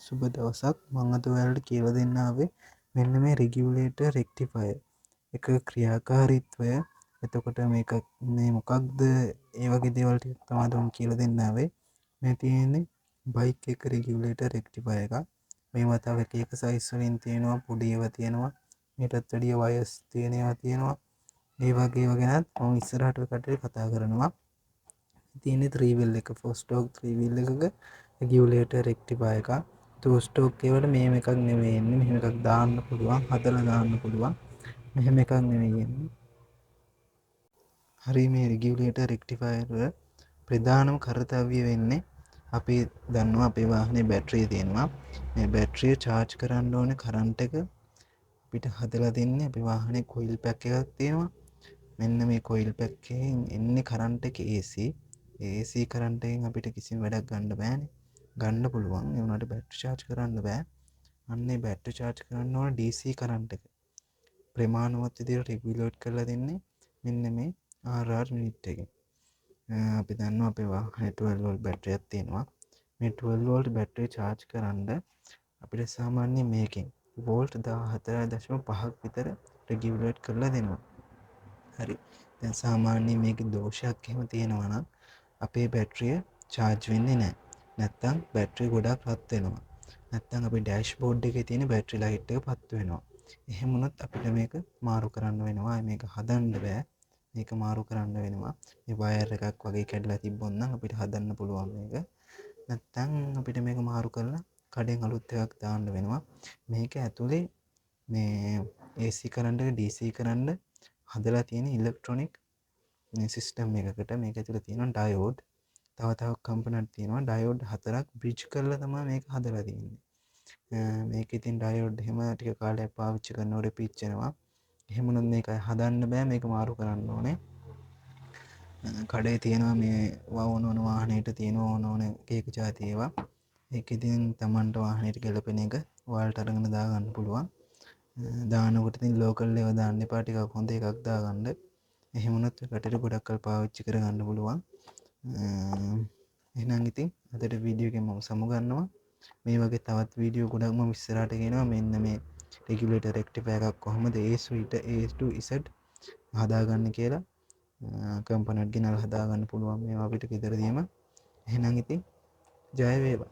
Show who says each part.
Speaker 1: සුබ දවසක්. මම අද ඔයාලට කියලා දෙන්න ආවේ මෙන්න මේ රෙගියුලේටර් රෙක්ටිෆයර් එක ක්‍රියාකාරීත්වය. එතකොට මේක මේ මොකක්ද ඒ වගේ දේවල් ටික තමයි මම කියලා දෙන්න ආවේ. මේ තියෙන්නේ බයික් එක රෙගියුලේටර් රෙක්ටිෆයර් එකක්. මේවා තව එක එක සයිස් වලින් තියෙනවා. පොඩි ඒවා තියෙනවා. මේකටත් වැඩිය වයර්ස් තියෙන ඒවා තියෙනවා. ඒ වගේ ඒවා ගැනත් මම ඉස්සරහට කටේ කතා කරනවා. තියෙන්නේ 3 wheel එක 4 stroke 3 wheel එකක රෙගියුලේටර් රෙක්ටිෆයර් එකක්. 2 stroke ඒවට මෙහෙම එකක් නෙමෙයි එන්නේ. මෙහෙම එකක් දාන්න පුළුවන්. හදලා දාන්න පුළුවන්. මෙහෙම එකක් නෙමෙයි එන්නේ. හරි මේ රෙගියුලේටර් රෙක්ටිෆයර් වල ප්‍රධානම කාර්යය වෙන්නේ අපි දන්නවා අපේ වාහනේ බැටරිය තියෙනවා. මේ බැටරිය charge කරන්න ඕනේ කරන්ට් එක අපිට හදලා දෙන්නේ අපේ වාහනේ කොයිල් පැක් එකක් තියෙනවා. මෙන්න මේ කොයිල් පැක් එකෙන් එන්නේ කරන්ට් එක AC. AC කරන්ට් එකෙන් අපිට කිසිම වැඩක් ගන්න බෑනේ. ගන්න පුළුවන් ඒ වුණාට බැටරි charge කරන්න බෑ. අන්නේ බැටරි charge කරන්න ඕන DC කරන්ට් එක. ප්‍රමාණවත් විදිහට රෙගියුලේට් කරලා දෙන්නේ මෙන්න මේ RR යුනිට් එකෙන්. අපි දන්නවා අපේ වාහනේ 12 වෝල්ට් බැටරියක් තියෙනවා. මේ 12 වෝල්ට් බැටරිය charge කරන්න අපිට සාමාන්‍යයෙන් මේකෙන් වෝල්ට් 14.5ක් විතර රෙගියුලේට් කරලා දෙනවා. හරි. දැන් සාමාන්‍යයෙන් මේකේ දෝෂයක් එහෙම තියෙනවා නම් අපේ බැටරිය charge වෙන්නේ නැහැ. නැත්තම් බැටරිය ගොඩක් රත් වෙනවා. නැත්තම් අපේ ඩෑෂ්බෝඩ් එකේ තියෙන බැටරි ලයිට් එක පත්තු වෙනවා. එහෙම වුණොත් අපිට මේක මාරු කරන්න වෙනවා. මේක හදන්න බෑ. මේක මාරු කරන්න වෙනවා. මේ වයර් එකක් වගේ කැඩලා තිබ්බොත් නම් අපිට හදන්න පුළුවන් මේක. නැත්තම් අපිට මේක මාරු කරලා කඩෙන් අලුත් එකක් දාන්න වෙනවා. මේක ඇතුලේ මේ AC කරන්ට් එක DC කරන්න හදලා තියෙන ඉලෙක්ට්‍රොනික සිස්ටම් එකකට. මේක ඇතුලේ තියෙනවා ඩයෝඩ්. තව කම්පොනන්ට් තියෙනවා. ඩයෝඩ් 4ක් බ්‍රිජ් කරලා තමයි මේක හදලා තියෙන්නේ. මේක ඉතින් ඩයෝඩ් එහෙම ටික කාලයක් පාවිච්චි කරනකොට රිපීට් වෙනවා. එහෙම වුණොත් මේක හදන්න බෑ. මේක මාරු කරන්න ඕනේ. කඩේ තියෙනවා මේ වවුනන වාහනේට තියෙන ඕන එක එක જાති ඒවා. ඒක ඉතින් Tamanට වාහනේට ගැලපෙන එක ඔයාලට අරගෙන දාගන්න පුළුවන්. දානකොට ඉතින් ලෝකල් ඒවා දාන්න එපා. ටිකක් හොඳ එකක් දාගන්න. එහෙම වුණොත් රටට ගොඩක් කල් පාවිච්චි කරගන්න පුළුවන්. එහෙනම් ඉතින් අදට වීඩියෝ එකෙන් මම සමුගන්නවා. මේ වගේ තවත් වීඩියෝ ගොඩක් මම ඉස්සරහට ගෙනවා. මෙන්න මේ රෙගියුලේටර් රෙක්ටිෆයර් එකක් කොහොමද A to Z හදාගන්න කියලා කම්පොනන්ට් ගෙනල්ලා හදාගන්න පුළුවන් මේවා අපිට ගෙදරදීම. එහෙනම් ඉතින් ජය වේවා.